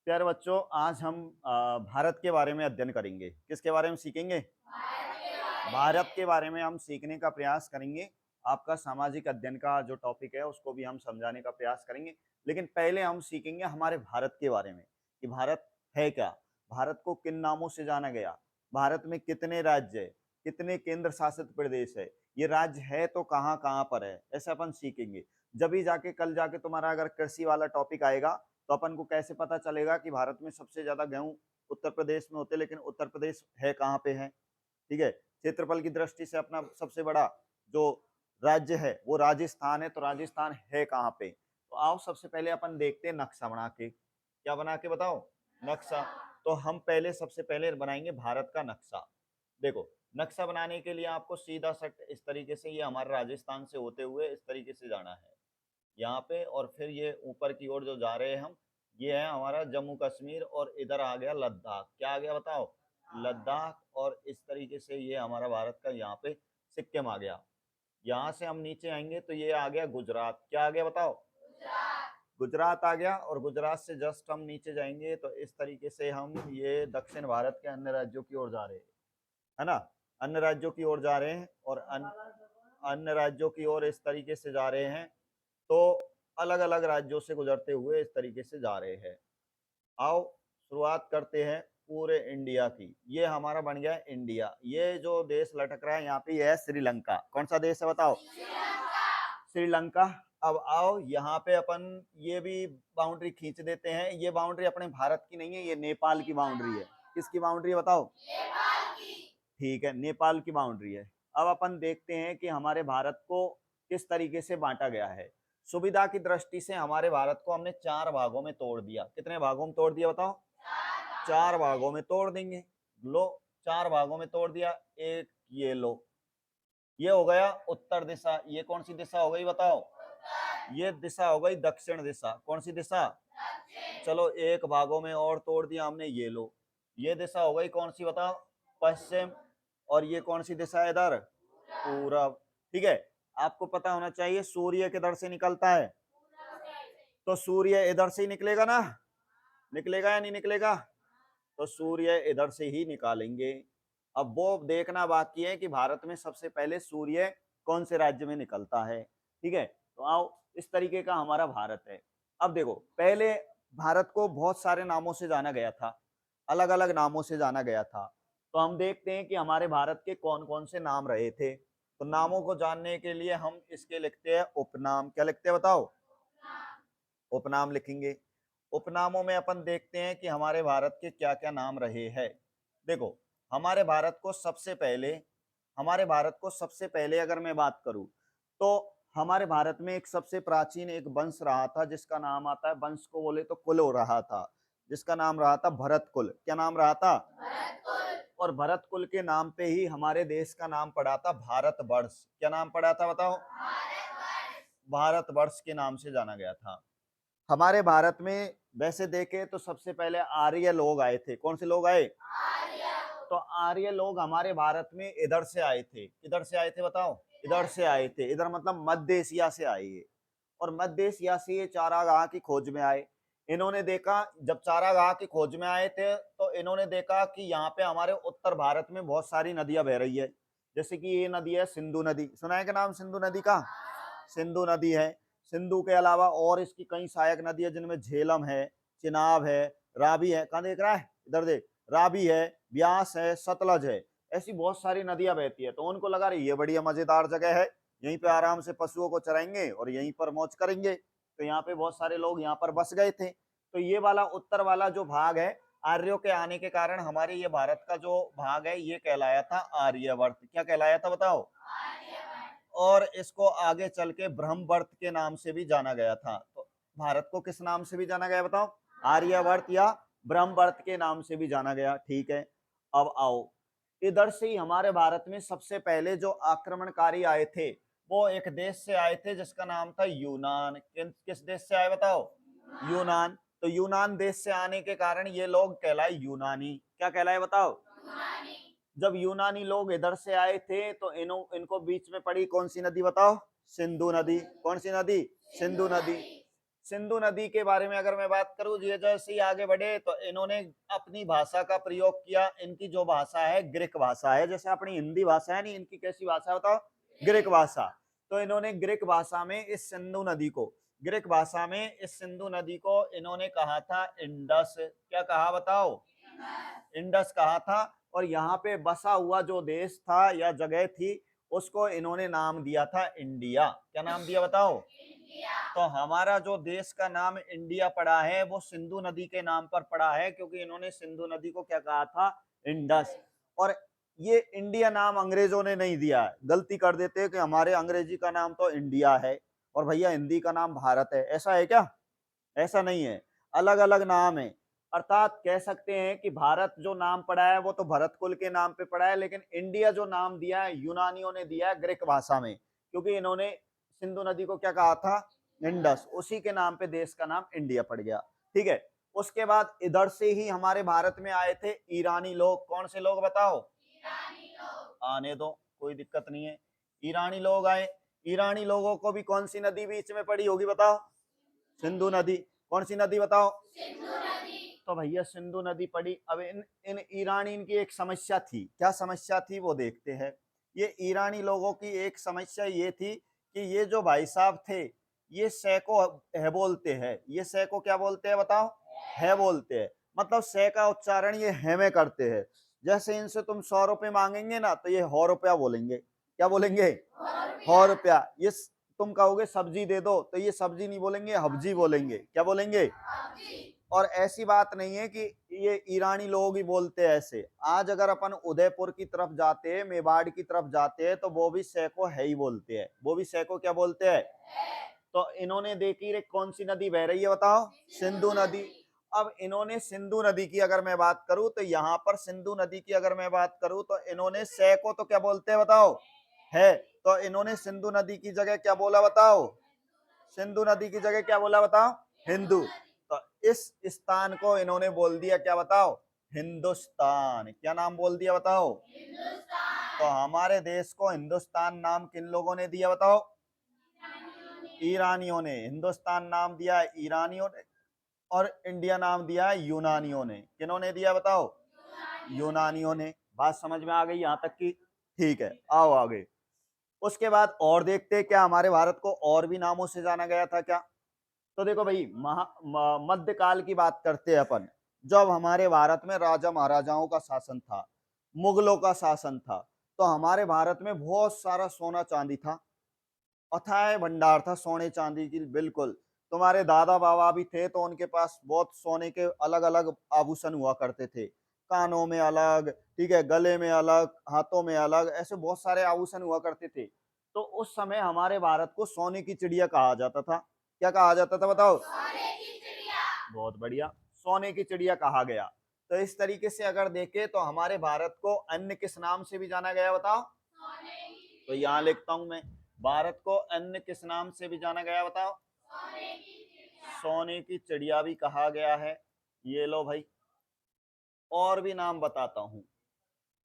प्यारे बच्चों, आज हम भारत के बारे में अध्ययन करेंगे। किसके बारे में सीखेंगे? भारत के बारे में हम सीखने का प्रयास करेंगे। आपका सामाजिक अध्ययन का जो टॉपिक है उसको भी हम समझाने का प्रयास करेंगे। लेकिन पहले हम सीखेंगे हमारे भारत के बारे में कि भारत है क्या, भारत को किन नामों से जाना गया, भारत में कितने राज्य है, कितने केंद्र शासित प्रदेश है, ये राज्य है तो कहाँ कहाँ पर है, ऐसा अपन सीखेंगे। जब भी जाके कल जाके तुम्हारा अगर कृषि वाला टॉपिक आएगा तो अपन को कैसे पता चलेगा कि भारत में सबसे ज्यादा गेहूं उत्तर प्रदेश में होते, लेकिन उत्तर प्रदेश है कहाँ पे है। ठीक है, क्षेत्रफल की दृष्टि से अपना सबसे बड़ा जो राज्य है वो राजस्थान है, तो राजस्थान है कहाँ पे। तो आओ सबसे पहले अपन देखते हैं नक्शा बना के। क्या बना के बताओ? नक्शा। तो हम पहले सबसे पहले बनाएंगे भारत का नक्शा। देखो, नक्शा बनाने के लिए आपको सीधा सट इस तरीके से, ये हमारे राजस्थान से होते हुए इस तरीके से जाना है यहाँ पे, और फिर ये ऊपर की ओर जो जा रहे हैं हम, ये है हमारा जम्मू कश्मीर, और इधर आ गया लद्दाख। क्या आ गया बताओ? लद्दाख। और इस तरीके से ये हमारा भारत का यहाँ पे सिक्किम आ गया। यहाँ से हम नीचे आएंगे तो ये आ गया गुजरात। क्या आ गया बताओ? गुजरात आ गया। और गुजरात से जस्ट हम नीचे जाएंगे तो इस तरीके से हम ये दक्षिण भारत के अन्य राज्यों की ओर जा रहे हैं, है ना। अन्य राज्यों की ओर जा रहे हैं, और अन्य राज्यों की ओर इस तरीके से जा रहे हैं। तो अलग अलग राज्यों से गुजरते हुए इस तरीके से जा रहे हैं। आओ शुरुआत करते हैं पूरे इंडिया की। ये हमारा बन गया इंडिया। ये जो देश लटक रहा है यहाँ पे, ये है श्रीलंका। कौन सा देश है बताओ? श्रीलंका। अब आओ यहाँ पे अपन ये भी बाउंड्री खींच देते हैं। ये बाउंड्री अपने भारत की नहीं है, ये नेपाल की बाउंड्री है। किसकी बाउंड्री है बताओ? ठीक है, नेपाल की बाउंड्री है। अब अपन देखते हैं कि हमारे भारत को किस तरीके से बांटा गया है। सुविधा की दृष्टि से हमारे भारत को हमने 4 भागों में तोड़ दिया। कितने भागों में तोड़ दिया बताओ? 4 भागों में तोड़ देंगे। लो, 4 भागों में तोड़ दिया। एक ये लो, ये हो गया उत्तर दिशा। ये कौन सी दिशा हो गई बताओ? ये दिशा हो गई दक्षिण दिशा। कौन सी दिशा? चलो, एक भागों में और तोड़ दिया हमने। ये लो, ये दिशा हो गई कौन सी बताओ? पश्चिम। और ये कौन सी दिशा है इधर? पूरब। ठीक है, आपको पता होना चाहिए सूर्य किधर से निकलता है, तो सूर्य इधर से ही निकलेगा ना। निकलेगा या नहीं निकलेगा? तो सूर्य इधर से ही निकालेंगे। अब वो देखना बाकी है कि भारत में सबसे पहले सूर्य कौन से राज्य में निकलता है। ठीक है, तो आओ, इस तरीके का हमारा भारत है। अब देखो, पहले भारत को बहुत सारे नामों से जाना गया था, अलग अलग नामों से जाना गया था। तो हम देखते हैं कि हमारे भारत के कौन कौन से नाम रहे थे। तो नामों को जानने के लिए हम इसके लिखते हैं उपनाम। क्या लिखते हैं बताओ? उपनाम लिखेंगे। उपनामों में अपन देखते हैं कि हमारे भारत के क्या क्या नाम रहे हैं। देखो, हमारे भारत को सबसे पहले अगर मैं बात करूं तो हमारे भारत में एक सबसे प्राचीन एक वंश रहा था, जिसका नाम आता है, वंश को बोले तो कुल हो रहा था, जिसका नाम रहा था भरत कुल। क्या नाम रहा था? और भरत कुल के नाम पे ही हमारे देश का नाम पड़ा था भारतवर्ष। क्या नाम पड़ा था बताओ? भारतवर्ष के नाम से जाना गया था। हमारे भारत में वैसे देखे तो सबसे पहले आर्य लोग आए थे। कौन से लोग आए? तो आर्य लोग हमारे भारत में इधर से आए थे। किधर से आए थे बताओ? इधर से आए थे। इधर मतलब मध्य एशिया से आए ये। और मध्य एशिया से ये चारागाह की खोज में आए। इन्होंने देखा, जब चारागाह की खोज में आए थे तो इन्होंने देखा कि यहाँ पे हमारे उत्तर भारत में बहुत सारी नदियां बह रही है। जैसे कि ये नदी है सिंधु नदी। सुना है क्या नाम सिंधु नदी का? सिंधु नदी है। सिंधु के अलावा और इसकी कई सहायक नदी है, जिनमें झेलम है, चिनाब है, रावी है। कहाँ देख रहा है? इधर देख। रावी है, ब्यास है, सतलज है। ऐसी बहुत सारी नदियां बहती है। तो उनको लगा रही ये बढ़िया मजेदार जगह है, यहीं पे आराम से पशुओं को चराएंगे और यहीं पर मौज करेंगे। तो यहाँ पे बहुत सारे लोग यहाँ पर बस गए थे। तो ये वाला उत्तर वाला जो भाग है, आर्यों के आने के कारण हमारे ये भारत का जो भाग है ये कहलाया था आर्यवर्त। क्या कहलाया था बताओ? और इसको आगे चल के ब्रह्मवर्त के नाम से भी जाना गया था। तो भारत को किस नाम से भी जाना गया बताओ? आर्यवर्त या ब्रह्मवर्त के नाम से भी जाना गया। ठीक है, अब आओ, इधर से ही हमारे भारत में सबसे पहले जो आक्रमणकारी आए थे वो एक देश से आए थे जिसका नाम था यूनान। किस देश से आए बताओ? यूनान। तो यूनान देश से आने के कारण ये लोग कहलाए यूनानी। क्या कहलाए बताओ? जब यूनानी लोग इधर से आए थे तो इनको बीच में पड़ी कौन सी नदी बताओ? सिंधु नदी। कौन सी नदी? सिंधु नदी। सिंधु नदी के बारे में अगर मैं बात करूं, ये जैसे ही आगे बढ़े तो इन्होंने अपनी भाषा का प्रयोग किया। इनकी जो भाषा है ग्रीक भाषा है, जैसे अपनी हिंदी भाषा है नहीं, इनकी कैसी भाषा है बताओ? ग्रीक भाषा। तो इन्होंने ग्रीक भाषा में इस सिंधु नदी को, ग्रीक भाषा में इस सिंधु नदी को इन्होंने कहा था इंडस। क्या कहा बताओ? इंडस कहा था। और यहाँ पे बसा हुआ जो देश था या जगह थी, उसको इन्होंने नाम दिया था इंडिया। क्या नाम दिया बताओ? तो हमारा जो देश का नाम इंडिया पड़ा है वो सिंधु नदी के नाम पर पड़ा है, क्योंकि इन्होंने सिंधु नदी को क्या कहा था? इंडस। और ये इंडिया नाम अंग्रेजों ने नहीं दिया है। गलती कर देते हैं कि हमारे अंग्रेजी का नाम तो इंडिया है और भैया हिंदी का नाम भारत है। ऐसा है क्या? ऐसा नहीं है, अलग अलग नाम है। अर्थात कह सकते हैं कि भारत जो नाम पड़ा है वो तो भरत कुल के नाम पे पड़ा है, लेकिन इंडिया जो नाम दिया है यूनानियों ने दिया है ग्रीक भाषा में, क्योंकि इन्होंने सिंधु नदी को क्या कहा था? इंडस। उसी के नाम पे देश का नाम इंडिया पड़ गया। ठीक है। उसके बाद इधर से ही हमारे भारत में आए थे ईरानी लोग। कौन से लोग बताओ? आने दो, कोई दिक्कत नहीं है। ईरानी लोग आए। ईरानी लोगों को भी कौन सी नदी बीच में पड़ी होगी बताओ? सिंधु नदी। कौन सी नदी बताओ? तो भैया सिंधु नदी पड़ी। अब इन इन ईरानी की एक समस्या थी। क्या समस्या थी वो देखते हैं। ये ईरानी लोगों की एक समस्या ये थी कि ये जो भाई साहब थे, ये सै को है बोलते हैं। ये सै को क्या बोलते हैं बताओ? है बोलते हैं। मतलब सै का उच्चारण ये है में करते हैं। जैसे इनसे तुम 100 रुपए मांगेंगे ना, तो ये 100 रुपया बोलेंगे। क्या बोलेंगे? 100 रुपया। ये तुम कहोगे सब्जी दे दो, तो ये सब्जी नहीं बोलेंगे, हब्जी बोलेंगे। क्या बोलेंगे? और ऐसी बात नहीं है कि ये ईरानी लोग ही बोलते हैं ऐसे। आज अगर अपन उदयपुर की तरफ जाते हैं, मेवाड़ की तरफ जाते हैं, तो वो भी सै को है ही बोलते हैं। वो भी सै को क्या बोलते हैं? तो इन्होंने देखी रे कौन सी नदी बह रही है बताओ? सिंधु नदी। अब इन्होंने सिंधु नदी की अगर मैं बात करूं, तो यहाँ पर सिंधु नदी की अगर मैं बात करूं, तो इन्होंने सै को तो क्या बोलते हैं बताओ? है। तो इन्होंने सिंधु नदी की जगह क्या बोला बताओ? सिंधु नदी की जगह क्या बोला बताओ? हिंदू। तो इस स्थान को इन्होंने बोल दिया क्या बताओ? हिंदुस्तान। क्या नाम बोल दिया बताओ? तो हमारे देश को हिंदुस्तान नाम किन लोगों ने दिया बताओ? ईरानियों ने। हिंदुस्तान नाम दिया है ईरानियों ने, और इंडिया नाम दिया है यूनानियों ने। किन्होंने दिया बताओ? यूनानियों ने। बात समझ में आ गई यहाँ तक की? ठीक है, आओ आगे। उसके बाद और देखते हैं क्या हमारे भारत को और भी नामों से जाना गया था क्या। तो देखो भाई, मध्यकाल की बात करते हैं अपन। जब हमारे भारत में राजा महाराजाओं का शासन था, मुगलों का शासन था, तो हमारे भारत में बहुत सारा सोना चांदी था। अथाह भंडार था सोने चांदी की। बिल्कुल। तुम्हारे दादा बाबा भी थे तो उनके पास बहुत सोने के अलग अलग आभूषण हुआ करते थे। कानों में अलग, ठीक है, गले में अलग, हाथों में अलग, ऐसे बहुत सारे आभूषण हुआ करते थे। तो उस समय हमारे भारत को सोने की चिड़िया कहा जाता था। क्या कहा जाता था बताओ? बहुत बढ़िया, सोने की चिड़िया कहा गया। तो इस तरीके से अगर देखें तो हमारे भारत को अन्य किस नाम से भी जाना गया बताओ? तो यहाँ लिखता हूं मैं, भारत को अन्य किस नाम से भी जाना गया बताओ? सोने की चिड़िया भी कहा गया है। ये लो भाई, और भी नाम बताता हूं।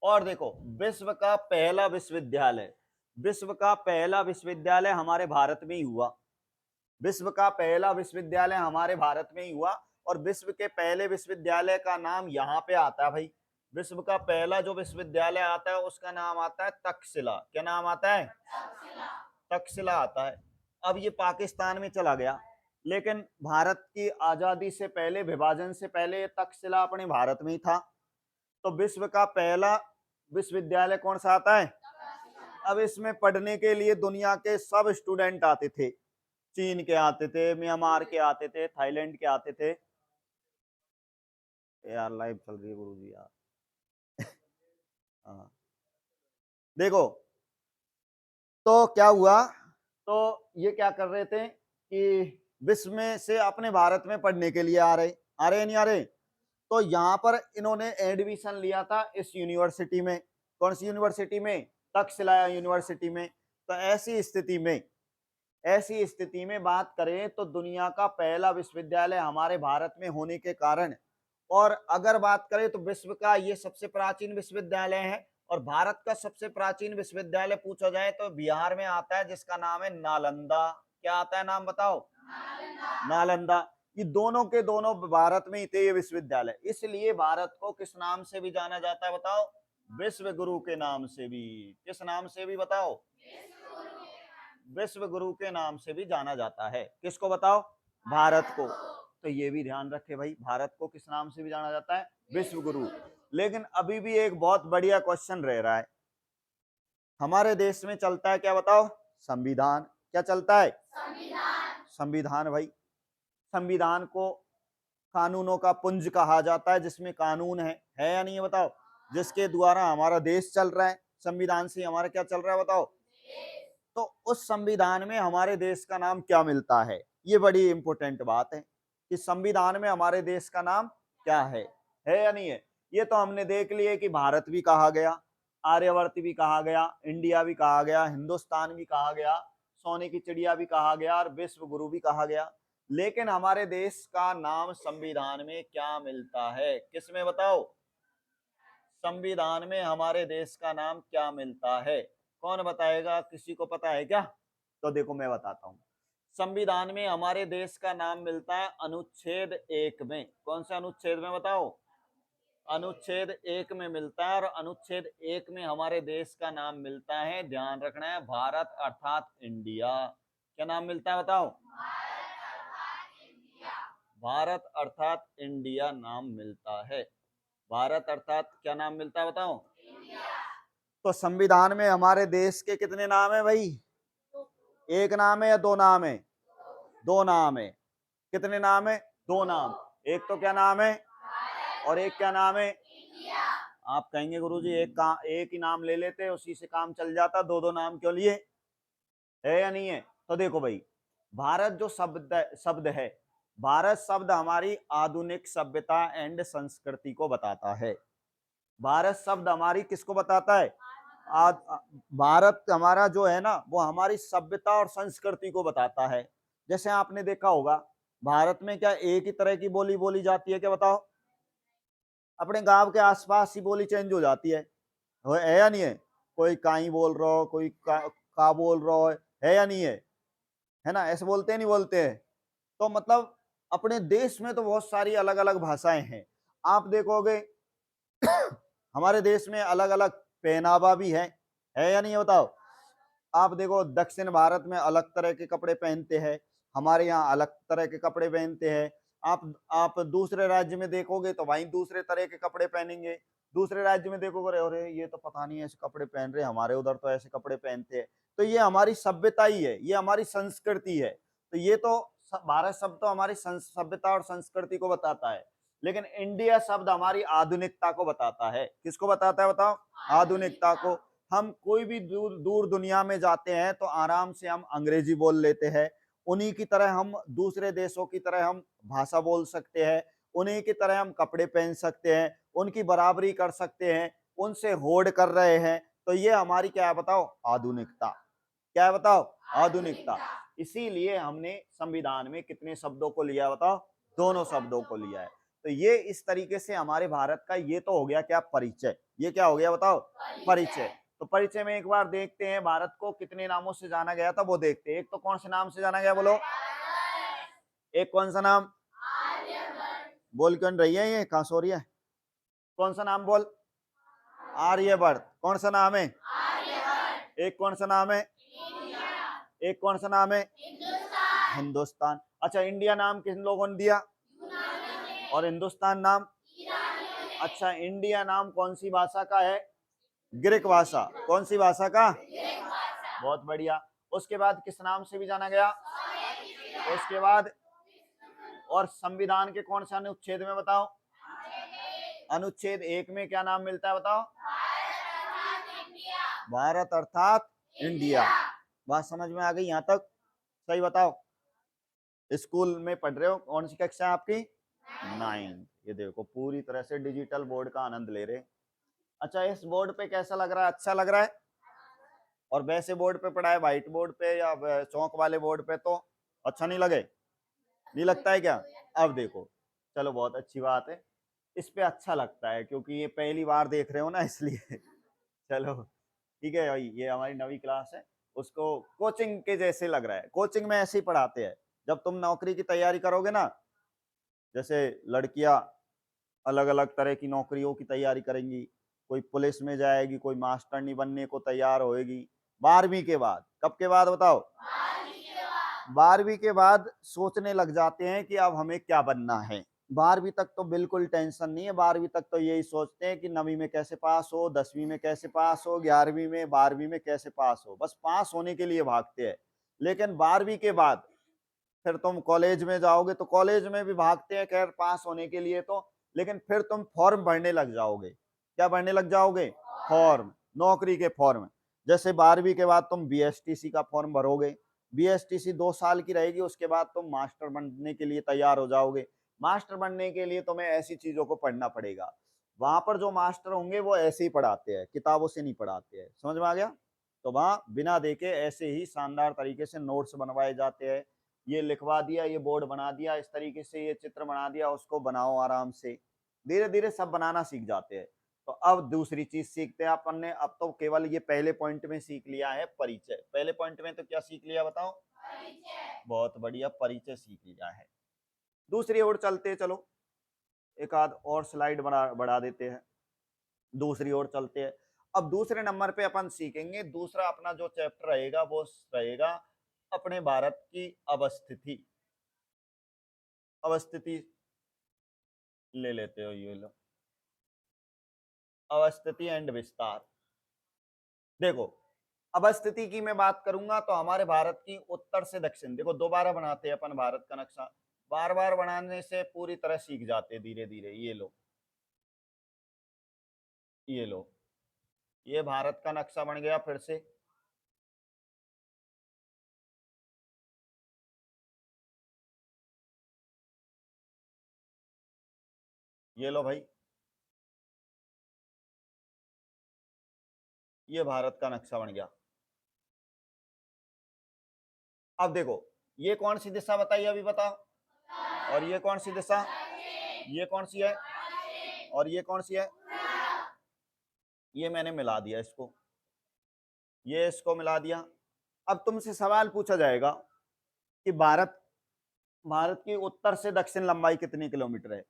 और देखो, विश्व का पहला विश्वविद्यालय, विश्व का पहला विश्वविद्यालय हमारे भारत में ही हुआ। विश्व का पहला विश्वविद्यालय हमारे भारत में ही हुआ। और विश्व के पहले विश्वविद्यालय का नाम यहाँ पे आता है भाई। विश्व का पहला जो विश्वविद्यालय आता है उसका नाम आता है तक्षशिला। क्या नाम आता है? तक्षशिला आता है। अब ये पाकिस्तान में चला गया, लेकिन भारत की आजादी से पहले, विभाजन से पहले, तक्षशिला अपने भारत में ही था। तो विश्व का पहला विश्वविद्यालय कौन सा आता है? अब इसमें पढ़ने के लिए दुनिया के सब स्टूडेंट आते थे। चीन के आते थे, म्यांमार के आते थे, थाईलैंड के आते थे। यार लाइव चल रही है गुरुजी यार। हाँ, देखो तो क्या हुआ। तो ये क्या कर रहे थे कि विश्व में से अपने भारत में पढ़ने के लिए आ रहे नहीं आ रहे। तो यहाँ पर इन्होंने एडमिशन लिया था इस यूनिवर्सिटी में। कौन सी यूनिवर्सिटी में? तक्षशिला यूनिवर्सिटी में। तो ऐसी स्थिति में बात करें तो दुनिया का पहला विश्वविद्यालय हमारे भारत में होने के कारण, और अगर बात करें तो विश्व का ये सबसे प्राचीन विश्वविद्यालय है। और भारत का सबसे प्राचीन विश्वविद्यालय पूछा जाए तो बिहार में आता है, जिसका नाम है नालंदा। क्या आता है नाम बताओ? नालंदा। ये दोनों के दोनों भारत में ही थे ये विश्वविद्यालय, इसलिए भारत को किस नाम से भी जाना जाता है बताओ? विश्व गुरु के नाम से भी। किस नाम से भी बताओ? विश्व गुरु के नाम से भी जाना जाता है। किसको बताओ? भारत को। तो ये भी ध्यान रखे भाई, भारत को किस नाम से भी जाना जाता है? विश्व गुरु। लेकिन अभी भी एक बहुत बढ़िया क्वेश्चन रह रहा है, हमारे देश में चलता है क्या बताओ? संविधान। क्या चलता है? संविधान भाई। संविधान को कानूनों का पुंज कहा जाता है, जिसमें कानून है या नहीं है बताओ? जिसके द्वारा हमारा देश चल रहा है, संविधान से हमारा क्या चल रहा है बताओ? तो उस संविधान में हमारे देश का नाम क्या मिलता है? ये बड़ी इंपॉर्टेंट बात है कि संविधान में हमारे देश का नाम क्या है या नहीं है? ये तो हमने देख लिए कि भारत भी कहा गया, आर्यवर्त भी कहा गया, इंडिया भी कहा गया, हिंदुस्तान भी कहा गया, सोने की चिड़िया भी कहा गया और विश्व गुरु भी कहा गया। लेकिन हमारे देश का नाम संविधान में क्या मिलता है? किसमें बताओ? संविधान में हमारे देश का नाम क्या मिलता है? कौन बताएगा? किसी को पता है क्या? तो देखो मैं बताता हूँ। संविधान में हमारे देश का नाम मिलता है अनुच्छेद 1 में। कौन से अनुच्छेद में बताओ? अनुच्छेद 1 में मिलता है, और अनुच्छेद 1 में हमारे देश का नाम मिलता है, ध्यान रखना है, भारत अर्थात इंडिया। क्या नाम मिलता है बताओ? भारत अर्थात इंडिया नाम मिलता है। भारत अर्थात क्या नाम मिलता है बताओ? तो संविधान में हमारे देश के कितने नाम है भाई? एक नाम है या दो नाम है? दो नाम है। कितने नाम है? दो नाम। एक तो क्या नाम है और एक क्या नाम है? आप कहेंगे गुरुजी एक ही नाम ले लेते, उसी से काम चल जाता, दो दो नाम क्यों लिए? है या नहीं है? तो देखो भाई, भारत जो शब्द है, भारत शब्द हमारी आधुनिक सभ्यता एंड संस्कृति को बताता है। भारत शब्द हमारी किसको बताता है? भारत हमारा जो है ना, वो हमारी सभ्यता और संस्कृति को बताता है। जैसे आपने देखा होगा, भारत में क्या एक ही तरह की बोली बोली जाती है क्या बताओ? अपने गांव के आसपास ही बोली चेंज हो जाती है या नहीं है? कोई काई बोल रहा हो, कोई का बोल रहा है या नहीं है ना? ऐसे बोलते नहीं बोलते हैं? तो मतलब अपने देश में तो बहुत सारी अलग अलग भाषाएं हैं। आप देखोगे हमारे देश में अलग अलग पहनावा भी है या नहीं है बताओ? आप देखो दक्षिण भारत में अलग तरह के कपड़े पहनते हैं, हमारे यहाँ अलग तरह के कपड़े पहनते हैं। आप दूसरे राज्य में देखोगे तो वहीं दूसरे तरह के कपड़े पहनेंगे। दूसरे राज्य में देखोगे, अरे ये तो पता नहीं ऐसे कपड़े पहन रहे, हमारे उधर तो ऐसे कपड़े पहनते हैं। तो ये हमारी सभ्यता ही है, ये हमारी संस्कृति है। तो ये तो भारत शब्द तो हमारी सभ्यता और संस्कृति को बताता है। लेकिन इंडिया शब्द हमारी आधुनिकता को बताता है। किसको बताता है बताओ? आधुनिकता को। हम कोई भी दूर दूर दुनिया में जाते हैं तो आराम से हम अंग्रेजी बोल लेते हैं, उन्हीं की तरह हम दूसरे देशों की तरह हम भाषा बोल सकते हैं, उन्हीं की तरह हम कपड़े पहन सकते हैं, उनकी बराबरी कर सकते हैं, उनसे होड़ कर रहे हैं। तो ये हमारी क्या है बताओ? आधुनिकता। क्या है बताओ? आधुनिकता। इसीलिए हमने संविधान में कितने शब्दों को लिया बताओ? दोनों शब्दों को लिया है। तो ये इस तरीके से हमारे भारत का ये तो हो गया क्या? परिचय। ये क्या हो गया बताओ? परिचय। तो परिचय में एक बार देखते हैं भारत को कितने नामों से जाना गया था, वो देखते हैं। एक तो कौन से नाम से जाना गया बोलो? एक कौन सा नाम? बोल क्यों नहीं रही है? ये कहां सो रही है? कौन सा नाम बोल? आर्यवर्त। कौन सा नाम है? एक कौन सा नाम है? एक कौन सा नाम है? हिंदुस्तान। अच्छा, इंडिया नाम किन लोगों ने दिया? और हिंदुस्तान नाम? अच्छा, इंडिया नाम कौन सी भाषा का है? ग्रीक भाषा। कौन सी भाषा का? बहुत बढ़िया। उसके बाद किस नाम से भी जाना गया? उसके बाद और संविधान के कौन से अनुच्छेद में बताओ? अनुच्छेद 1 में क्या नाम मिलता है बताओ? भारत अर्थात इंडिया। बात समझ में आ गई यहाँ तक? सही बताओ। स्कूल में पढ़ रहे हो? कौन सी कक्षा है आपकी? 9। ये देखो पूरी तरह से डिजिटल बोर्ड का आनंद ले रहे। अच्छा, इस बोर्ड पे कैसा लग रहा है? अच्छा लग रहा है? और वैसे बोर्ड पे पढ़ा है, व्हाइट बोर्ड पे या चौक वाले बोर्ड पे, तो अच्छा नहीं लगे? नहीं लगता है क्या? अब देखो, चलो बहुत अच्छी बात है, इस पे अच्छा लगता है क्योंकि ये पहली बार देख रहे हो ना, इसलिए चलो ठीक है भाई। ये हमारी 9वीं क्लास है, उसको कोचिंग के जैसे लग रहा है, कोचिंग में ऐसे ही पढ़ाते हैं। जब तुम नौकरी की तैयारी करोगे ना, जैसे लड़कियां अलग अलग तरह की नौकरियों की तैयारी करेंगी, कोई पुलिस में जाएगी, कोई मास्टरनी बनने को तैयार होएगी 12वीं के बाद। कब के बाद बताओ? 12वीं के बाद सोचने लग जाते हैं कि अब हमें क्या बनना है। 12वीं तक तो बिल्कुल टेंशन नहीं है, 12वीं तक तो यही सोचते हैं कि 9वीं में कैसे पास हो, 10वीं में कैसे पास हो, 11वीं में, 12वीं में कैसे पास हो, बस पास होने के लिए भागते हैं। लेकिन 12वीं के बाद फिर तुम कॉलेज में जाओगे तो कॉलेज में भी भागते हैं खैर पास होने के लिए तो, लेकिन फिर तुम फॉर्म भरने लग जाओगे। क्या भरने लग जाओगे? फॉर्म, नौकरी के फॉर्म। जैसे 12वीं के बाद तुम बीएसटीसी का फॉर्म भरोगे, बीएसटीसी 2 साल की रहेगी, उसके बाद तुम मास्टर बनने के लिए तैयार हो जाओगे। मास्टर बनने के लिए तुम्हें ऐसी चीजों को पढ़ना पड़ेगा, वहां पर जो मास्टर होंगे वो ऐसे ही पढ़ाते हैं, किताबों से नहीं पढ़ाते हैं। समझ में आ गया? तो वहां बिना देखे ऐसे ही शानदार तरीके से नोट्स बनवाए जाते हैं। ये लिखवा दिया, ये बोर्ड बना दिया, इस तरीके से ये चित्र बना दिया, उसको बनाओ आराम से। धीरे धीरे सब बनाना सीख जाते हैं। तो अब दूसरी चीज सीखते हैं अपन ने। अब तो केवल ये पहले पॉइंट में सीख लिया है परिचय। पहले पॉइंट में तो क्या सीख लिया बताओ? परिचय। बहुत बढ़िया, परिचय सीख लिया है। दूसरी ओर चलते, चलो एक आध और स्लाइड बढ़ा देते हैं, दूसरी ओर चलते हैं। अब दूसरे नंबर पे अपन सीखेंगे, दूसरा अपना जो चैप्टर रहेगा वो रहेगा अपने भारत की अवस्थिति। अवस्थिति ले लेते हो, ये लो, अवस्थिति एंड विस्तार। देखो, अवस्थिति की मैं बात करूंगा तो हमारे भारत की उत्तर से दक्षिण, देखो दोबारा बनाते हैं अपन भारत का नक्शा। बार बार बनाने से पूरी तरह सीख जाते हैं धीरे धीरे। ये लो, ये लो, ये भारत का नक्शा बन गया फिर से। ये लो भाई, ये भारत का नक्शा बन गया। अब देखो, ये कौन सी दिशा बताइए अभी बताओ? और ये कौन सी दिशा? ये कौन सी है? और ये कौन सी है? ये मैंने मिला दिया इसको, ये इसको मिला दिया। अब तुमसे सवाल पूछा जाएगा कि भारत भारत की उत्तर से दक्षिण लंबाई कितनी किलोमीटर है,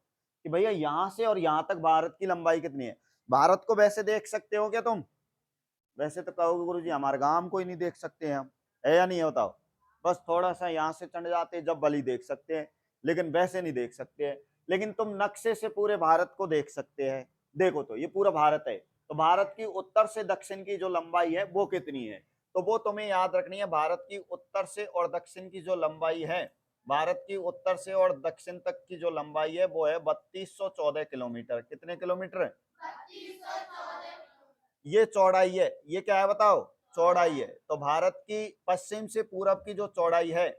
कि भैया यहां से और यहां तक भारत की लंबाई कितनी है। भारत को वैसे देख सकते हो क्या तुम? वैसे तो कहोगे गुरु जी हमारे गांव को ही नहीं देख सकते हैं हम, है या नहीं है बताओ? बस थोड़ा सा यहाँ से चढ़ जाते जब बली देख सकते हैं, लेकिन वैसे नहीं देख सकते हैं। लेकिन तुम नक्शे से पूरे भारत को देख सकते हैं। देखो तो ये पूरा भारत है, तो भारत की उत्तर से दक्षिण की जो लंबाई है वो कितनी है, तो वो तुम्हें याद रखनी है। भारत की उत्तर से और दक्षिण की जो लंबाई है, भारत की उत्तर से और दक्षिण तक की जो लंबाई है वो है 3214 किलोमीटर। कितने किलोमीटर? 3214। ये चौड़ाई है, ये क्या है बताओ? चौड़ाई है। तो भारत की पश्चिम से पूरब की जो चौड़ाई है,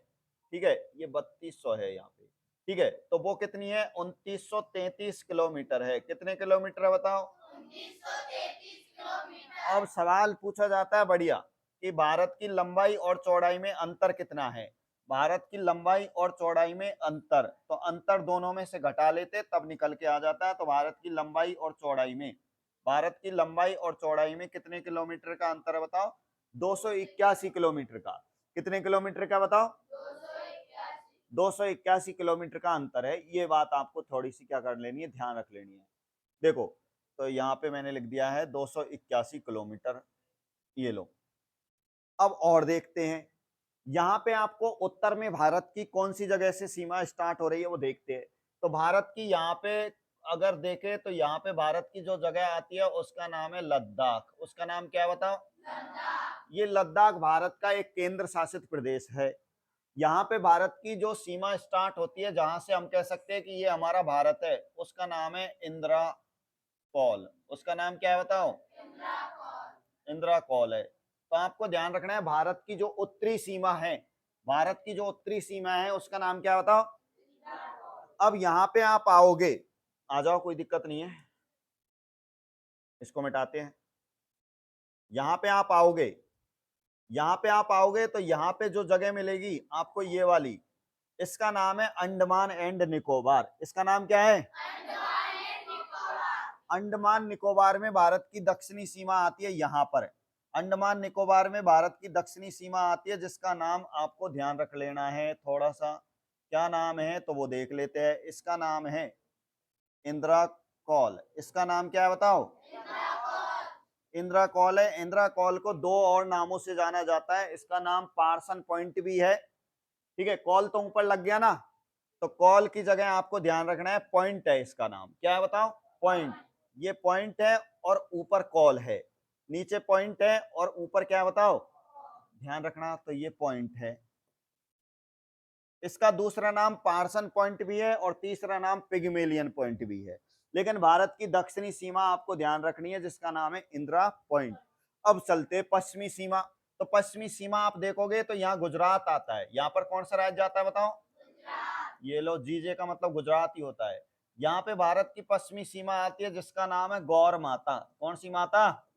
ठीक है, ये 3200 है यहाँ पे, ठीक है। तो वो कितनी है? 2933 किलोमीटर है। कितने किलोमीटर है बताओ? 2933 किलोमीटर। अब सवाल पूछा जाता है बढ़िया, कि भारत की लंबाई और चौड़ाई में अंतर कितना है। भारत की लंबाई और चौड़ाई में अंतर, तो अंतर दोनों में से घटा लेते तब निकल के आ जाता है। तो भारत की लंबाई और चौड़ाई में, भारत की लंबाई और चौड़ाई में कितने किलोमीटर का अंतर है बताओ? 281 किलोमीटर का। कितने किलोमीटर का बताओ? 281 किलोमीटर का अंतर है। ये बात आपको थोड़ी सी क्या कर लेनी है, ध्यान रख लेनी है। देखो, तो यहाँ पे मैंने लिख दिया है 281 किलोमीटर। ये लो, अब और देखते हैं। यहाँ पे आपको उत्तर में भारत की कौन सी जगह से सीमा स्टार्ट हो रही है वो देखते हैं। तो भारत की यहाँ पे अगर देखें तो यहाँ पे भारत की जो जगह आती है उसका नाम है लद्दाख। उसका नाम क्या है बताओ? लद्दाख। ये लद्दाख भारत का एक केंद्र शासित प्रदेश है। यहाँ पे भारत की जो सीमा स्टार्ट होती है, जहां से हम कह सकते हैं कि ये हमारा भारत है, उसका नाम है इंदिरा कॉल। उसका नाम क्या है बताओ? इंदिरा कॉल है। तो आपको ध्यान रखना है, भारत की जो उत्तरी सीमा है, भारत की जो उत्तरी सीमा है उसका नाम क्या बताओ? अब यहाँ पे आप आओगे, आ जाओ कोई दिक्कत नहीं है, इसको मिटाते हैं। यहाँ पे आप आओगे, यहाँ पे आप आओगे तो यहाँ पे जो जगह मिलेगी आपको ये वाली, इसका नाम है अंडमान एंड निकोबार। इसका नाम क्या है? अंडमान निकोबार में भारत की दक्षिणी सीमा आती है यहाँ पर। अंडमान निकोबार में भारत की दक्षिणी सीमा आती है, जिसका नाम आपको ध्यान रख लेना है थोड़ा सा। क्या नाम है तो वो देख लेते हैं। इसका नाम है इंदिरा कॉल। इसका नाम क्या है बताओ? इंदिरा कॉल है। इंदिरा कॉल को दो और नामों से जाना जाता है। इसका नाम पार्सन पॉइंट भी है। ठीक है, कॉल तो ऊपर लग गया ना, तो कॉल की जगह आपको ध्यान रखना है पॉइंट है। इसका नाम क्या है बताओ? पॉइंट। ये पॉइंट है और ऊपर कॉल है। नीचे पॉइंट है और ऊपर क्या है बताओ? ध्यान रखना, तो ये पॉइंट है। इसका दूसरा नाम पार्सन पॉइंट भी है और तीसरा नाम पिग्मेलियन पॉइंट भी है। लेकिन भारत की दक्षिणी सीमा आपको ध्यान रखनी है जिसका नाम है इंदिरा पॉइंट। अब चलते पश्चिमी सीमा। तो पश्चिमी सीमा आप देखोगे तो यहाँ गुजरात आता है। यहाँ पर कौन सा राज्य आता है बताओ? ये लो, जीजे का मतलब गुजरात ही होता है। यहाँ पे भारत की पश्चिमी सीमा आती है जिसका नाम है गौर माता। कौन सी माता?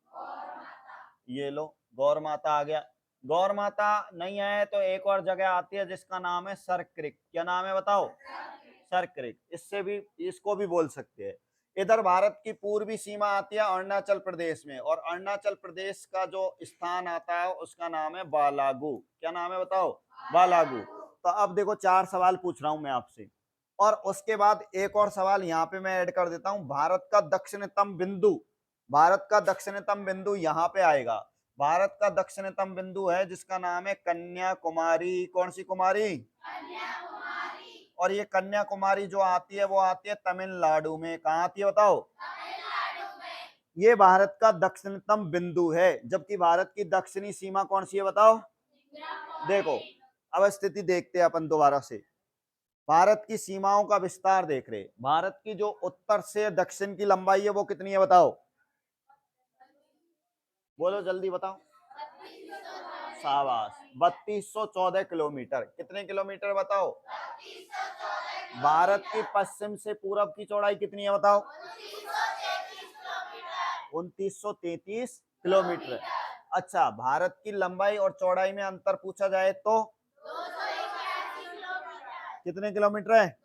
ये लो, गौर माता आ गया। गौर माता नहीं आए तो एक और जगह आती है जिसका नाम है सर क्रिक। क्या नाम है बताओ? सर क्रिक। इससे भी, इसको भी बोल सकते हैं। इधर भारत की पूर्वी सीमा आती है अरुणाचल प्रदेश में, और अरुणाचल प्रदेश का जो स्थान आता है उसका नाम है बालागू। क्या नाम है बताओ? बालागू। तो अब देखो, चार सवाल पूछ रहा हूं मैं आपसे, और उसके बाद एक और सवाल यहाँ पे मैं ऐड कर देता हूं। भारत का दक्षिणतम बिंदु, भारत का दक्षिणतम बिंदु यहाँ पे आएगा। भारत का दक्षिणतम बिंदु है जिसका नाम है कन्याकुमारी। कौन सी कुमारी? और ये कन्याकुमारी जो आती है वो आती है तमिलनाडु में। कहाँ आती है बताओ? ये भारत का दक्षिणतम बिंदु है, जबकि भारत की दक्षिणी सीमा कौन सी है बताओ? देखो, अब स्थिति देखते हैं अपन दोबारा से। भारत की सीमाओं का विस्तार देख रहे। भारत की जो उत्तर से दक्षिण की लंबाई है वो कितनी है बताओ? बोलो जल्दी बताओ। शाबाश, 3214 किलोमीटर। कितने किलोमीटर बताओ? भारत की पश्चिम से पूरब की चौड़ाई कितनी है बताओ? 2933 किलोमीटर। अच्छा, भारत की लंबाई और चौड़ाई में अंतर पूछा जाए तो कितने किलोमीटर है?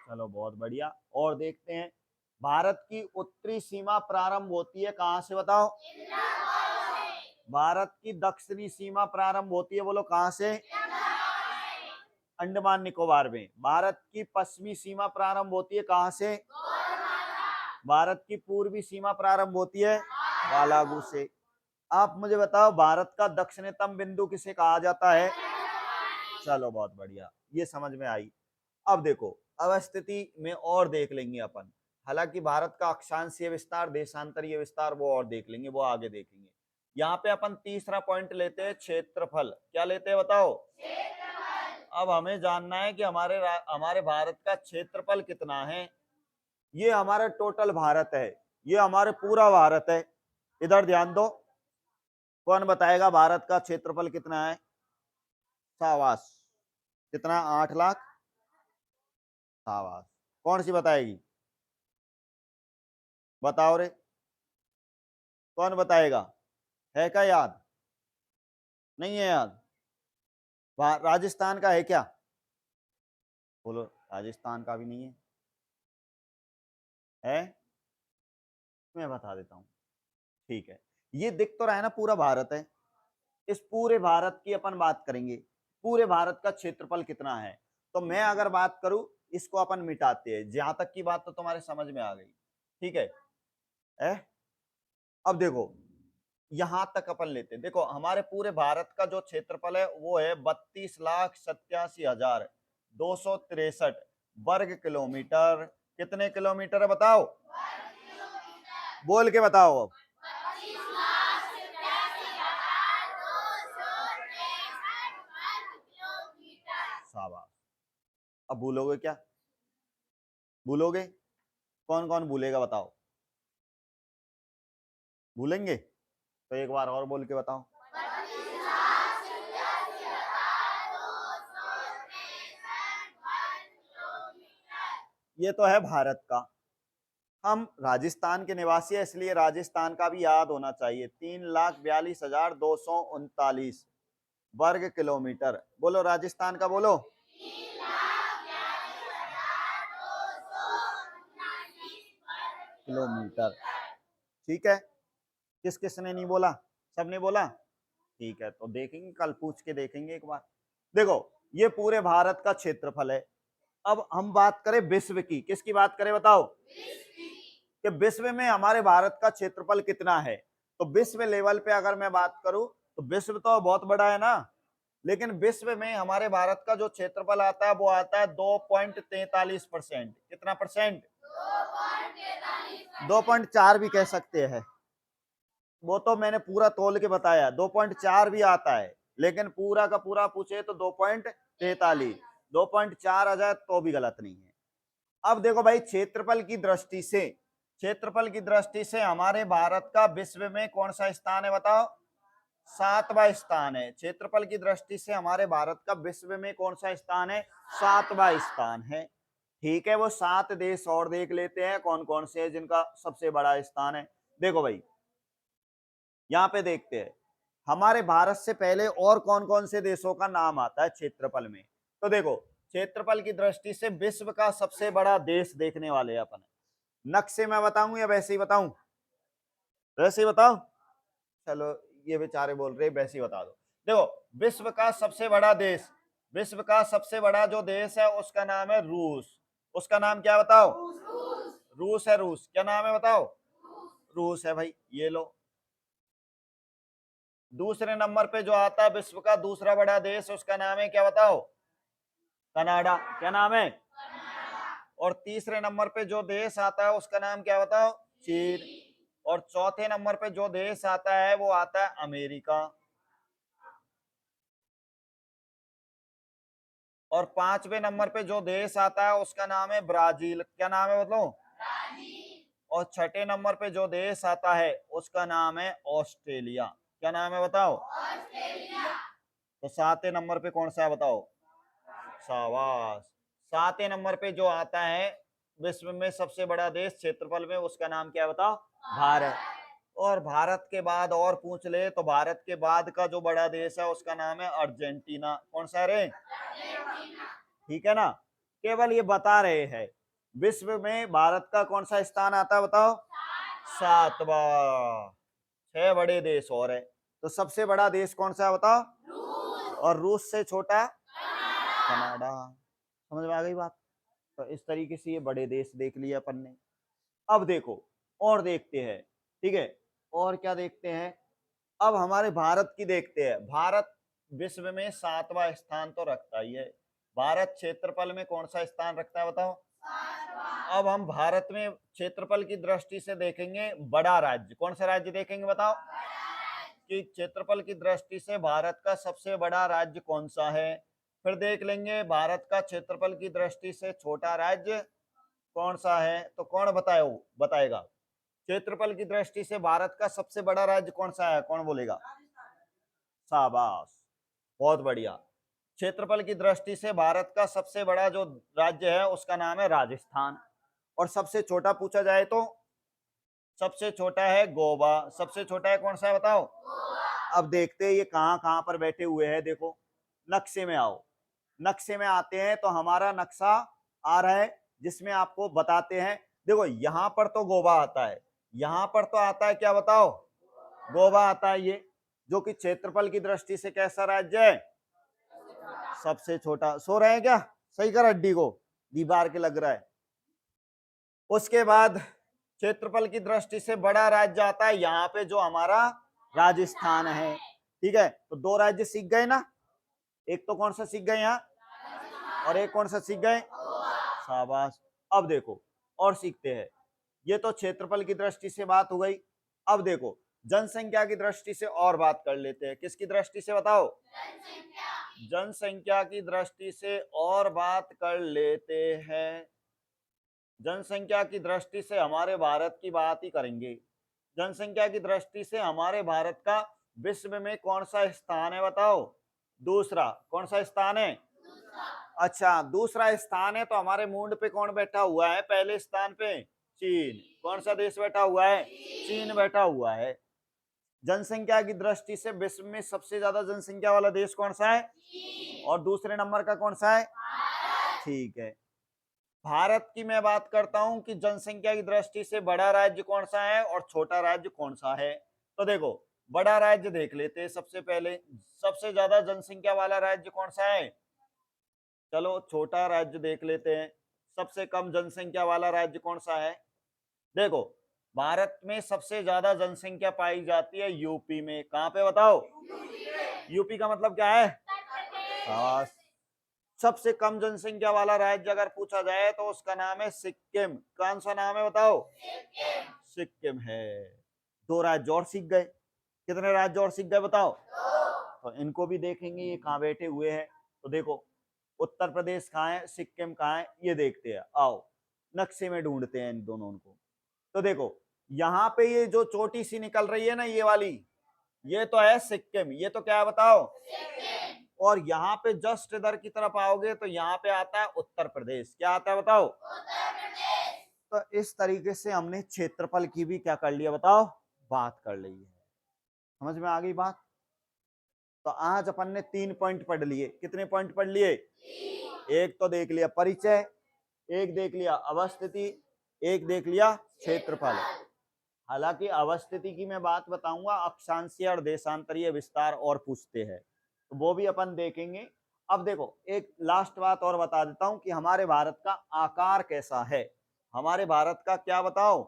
चलो बहुत बढ़िया। और देखते हैं, भारत की उत्तरी सीमा प्रारंभ होती है कहां से बताओ? भारत की दक्षिणी सीमा प्रारंभ होती है, बोलो कहां से? अंडमान निकोबार में। भारत की पश्चिमी सीमा प्रारंभ होती है कहां से? भारत की पूर्वी सीमा प्रारंभ होती है बालागू से। आप मुझे बताओ, भारत का दक्षिणतम बिंदु किसे कहा जाता है? चलो बहुत बढ़िया, ये समझ में आई। अब देखो, अवस्थिति में और देख लेंगे अपन। हालांकि भारत का अक्षांशीय विस्तार, देशांतरीय विस्तार वो और देख लेंगे, वो आगे देखेंगे। यहाँ पे अपन तीसरा पॉइंट लेते हैं, क्षेत्रफल। क्या लेते हैं बताओ? अब हमें जानना है कि हमारे भारत का क्षेत्रफल कितना है। ये हमारा टोटल भारत है, ये हमारे पूरा भारत है। इधर ध्यान दो, कौन बताएगा भारत का क्षेत्रफल कितना है? शाबाश। कितना? 8 लाख। शाबाश। कौन सी बताएगी? बताओ रे, कौन बताएगा? है क्या याद? नहीं है याद? राजस्थान का है क्या? बोलो, राजस्थान का भी नहीं है? है? मैं बता देता हूँ। ठीक है, ये दिख तो रहा है ना, पूरा भारत है। इस पूरे भारत की अपन बात करेंगे, पूरे भारत का क्षेत्रफल कितना है। तो मैं अगर बात करूं, इसको अपन मिटाते हैं। जहां तक की बात तो तुम्हारे समझ में आ गई, ठीक है? अब देखो, यहां तक अपन लेते हैं। देखो, हमारे पूरे भारत का जो क्षेत्रफल है वो है 32,87,263 वर्ग किलोमीटर। कितने किलोमीटर है बताओ? बोल के बताओ अब। शाबाश। अब भूलोगे क्या? भूलोगे? कौन कौन भूलेगा बताओ? भूलेंगे तो एक बार और बोल के बताओ। ये तो है भारत का। हम राजस्थान के निवासी है, इसलिए राजस्थान का भी याद होना चाहिए। 3,42,239 वर्ग किलोमीटर। बोलो राजस्थान का, बोलो। किलोमीटर। ठीक है, किस किसने नहीं बोला? सबने बोला? ठीक है, तो देखेंगे, कल पूछ के देखेंगे एक बार। देखो, ये पूरे भारत का क्षेत्रफल है। अब हम बात करें विश्व की, किसकी बात करें बताओ, कि विश्व में हमारे भारत का क्षेत्रफल कितना है। तो विश्व लेवल पे अगर मैं बात करूं तो विश्व तो बहुत बड़ा है ना, लेकिन विश्व में हमारे भारत का जो क्षेत्रफल आता है वो आता है 2.43%। कितना परसेंट, 2.4 भी कह सकते हैं, वो तो मैंने पूरा तोल के बताया, 2.4 भी आता है, लेकिन पूरा का पूरा पूछे तो 2.43, 2.4 आ जाए तो भी गलत नहीं है। अब देखो भाई, क्षेत्रफल की दृष्टि से, क्षेत्रफल की दृष्टि से हमारे भारत का विश्व में कौन सा स्थान है बताओ, 7वां स्थान है। क्षेत्रफल की दृष्टि से हमारे भारत का विश्व में कौन सा स्थान है, 7वां स्थान है। ठीक है, वो 7 देश और देख लेते हैं कौन कौन से हैं जिनका सबसे बड़ा स्थान है। देखो भाई, यहाँ पे देखते हैं हमारे भारत से पहले और कौन कौन से देशों का नाम आता है क्षेत्रफल में। तो देखो, क्षेत्रफल की दृष्टि से विश्व का सबसे बड़ा देश देखने वाले हैं अपन। नक्शे में बताऊं या वैसे ही बताऊं, वैसे ही बताओ, चलो ये बेचारे बोल रहे वैसे ही बता दो। देखो, विश्व का सबसे बड़ा देश, विश्व का सबसे बड़ा जो देश है उसका नाम है रूस। उसका नाम क्या बताओ, रूस है। रूस क्या नाम है बताओ, रूस है भाई, ये लो। दूसरे नंबर पे जो आता है विश्व का दूसरा बड़ा देश, उसका नाम है क्या बताओ, कनाडा। क्या नाम है, और तीसरे नंबर पे जो देश आता है उसका नाम क्या बताओ, चीन। और चौथे नंबर पे जो देश आता है वो आता है अमेरिका। और पांचवें नंबर पे जो देश आता है उसका नाम है ब्राजील। क्या नाम है बताओ, और छठे नंबर पे जो देश आता है उसका नाम है ऑस्ट्रेलिया। क्या नाम है बताओ, तो सातवें नंबर पे कौन सा है बताओ, शाबाश। सातवें नंबर पे जो आता है विश्व में सबसे बड़ा देश क्षेत्रफल में, उसका नाम क्या बताओ, भारत। और भारत के बाद और पूछ ले तो भारत के बाद का जो बड़ा देश है उसका नाम है अर्जेंटीना। कौन सा है रे, ठीक है ना। केवल ये बता रहे हैं विश्व में भारत का कौन सा स्थान आता है बताओ, 7वां। 6 बड़े देश और है, तो सबसे बड़ा देश कौन सा है बताओ, और रूस से छोटा कनाडा। समझ में आ गई बात। तो इस तरीके से ये बड़े देश देख लिए अपन ने। अब देखो और देखते हैं, ठीक है, और क्या देखते हैं, अब हमारे भारत की देखते हैं। भारत विश्व में 7वां स्थान तो रखता ही है। भारत क्षेत्रफल में कौन सा स्थान रखता है बताओ, अब हम भारत में क्षेत्रफल की दृष्टि से देखेंगे बड़ा राज्य, कौन सा राज्य देखेंगे बताओ, कि क्षेत्रफल की दृष्टि से भारत का सबसे बड़ा राज्य कौन सा है। फिर देख लेंगे भारत का क्षेत्रफल की दृष्टि से छोटा राज्य कौन सा है, तो कौन बताएगा क्षेत्रफल की दृष्टि से भारत का सबसे बड़ा राज्य कौन सा है, कौन बोलेगा, शाबाश, बहुत बढ़िया। क्षेत्रफल की दृष्टि से भारत का सबसे बड़ा जो राज्य है उसका नाम है राजस्थान। और सबसे छोटा पूछा जाए तो सबसे छोटा है गोवा। सबसे छोटा है कौन सा है बताओ, अब देखते हैं ये कहां कहां पर बैठे हुए हैं। देखो नक्शे में आओ, नक्शे में आते हैं तो हमारा नक्शा आ रहा है जिसमें आपको बताते हैं। देखो यहां पर तो गोवा आता है, यहां पर तो आता है क्या बताओ, गोवा आता है। ये जो कि क्षेत्रफल की दृष्टि से कैसा राज्य है, सबसे छोटा। सो रहे हैं क्या, सही कर हड्डी को, दीवार के लग रहा है। उसके बाद क्षेत्रफल की दृष्टि से बड़ा राज्य आता है यहाँ पे जो हमारा राजस्थान है। ठीक है, तो 2 राज्य सीख गए ना, एक तो कौन सा सीख गए यहाँ, और एक कौन सा सीख गए, शाबाश। अब देखो और सीखते हैं। ये तो क्षेत्रफल की दृष्टि से बात हो गई। अब देखो जनसंख्या की दृष्टि से और बात कर लेते हैं। किसकी दृष्टि से बताओ, जनसंख्या की दृष्टि से और बात कर लेते हैं। जनसंख्या की दृष्टि से हमारे भारत की बात ही करेंगे। जनसंख्या की दृष्टि से हमारे भारत का विश्व में कौन सा स्थान है बताओ, दूसरा। कौन सा स्थान है, अच्छा दूसरा स्थान है। तो हमारे मुंड पे कौन बैठा हुआ है पहले स्थान पे, चीन। कौन सा देश बैठा हुआ है, चीन बैठा हुआ है। जनसंख्या की दृष्टि से विश्व में सबसे ज्यादा जनसंख्या वाला देश कौन सा है, और दूसरे नंबर का कौन सा है, ठीक है। भारत की मैं बात करता हूं कि जनसंख्या की दृष्टि से बड़ा राज्य कौन सा है और छोटा राज्य कौन सा है। तो देखो बड़ा राज्य देख लेते हैं सबसे पहले। सबसे ज्यादा जनसंख्या वाला राज्य कौन सा है, चलो छोटा राज्य देख लेते हैं। सबसे कम जनसंख्या वाला राज्य कौन सा है? देखो, भारत में सबसे ज्यादा जनसंख्या पाई जाती है यूपी में। कहां पे बताओ? यूपी का मतलब क्या है? हाँ। सबसे कम जनसंख्या वाला राज्य अगर पूछा जाए तो उसका नाम है सिक्किम। कौन सा नाम है बताओ? सिक्किम है। 2 राज्य और सीख गए। कितने राज्य और सीख गए बताओ? तो इनको भी देखेंगे ये कहाँ बैठे हुए हैं। तो देखो, उत्तर प्रदेश कहाँ है, सिक्किम कहाँ है, ये देखते हैं। आओ नक्शे में ढूंढते हैं इन दोनों को। तो देखो, यहाँ पे ये जो चोटी सी निकल रही है ना, ये वाली, ये तो है सिक्किम। ये तो क्या है बताओ? और यहाँ पे जस्ट इधर की तरफ आओगे तो यहाँ पे आता है उत्तर प्रदेश। क्या आता है बताओ? तो इस तरीके से हमने क्षेत्रफल की भी क्या कर लिया बताओ? बात कर ली है। समझ में आ गई बात? तो आज अपन ने 3 पॉइंट पढ़ लिए। कितने पॉइंट पढ़ लिए? एक तो देख लिया परिचय, एक देख लिया अवस्थिति, एक देख लिया क्षेत्रफल। हालांकि अवस्थिति की मैं बात बताऊंगा, अक्षांशीय और देशांतरीय विस्तार और पूछते हैं, तो वो भी अपन देखेंगे। अब देखो, एक लास्ट बात और बता देता हूं कि हमारे भारत का आकार कैसा है। हमारे भारत का क्या बताओ?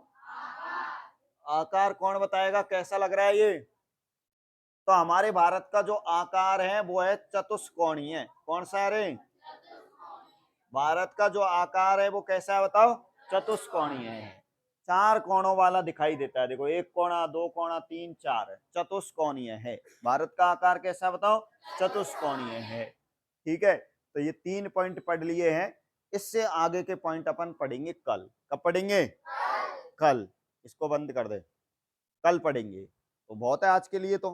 आकार कौन बताएगा? कैसा लग रहा है ये? तो हमारे भारत का जो आकार है वो है चतुष्कोणीय। कौन सा है रे? भारत का जो आकार है वो कैसा है बताओ? चतुष्कोणीय है। 4 कोणों वाला दिखाई देता है। देखो, 1 कोणा, 2 कोणा, 3, 4, चतुष्कोणीय है। भारत का आकार कैसा है बताओ? चतुष्कोणीय है। ठीक है, तो ये 3 पॉइंट पढ़ लिए हैं। इससे आगे के पॉइंट अपन पढ़ेंगे कल। कब पढ़ेंगे? कल। इसको बंद कर दे, कल पढ़ेंगे। तो बहुत है आज के लिए तो।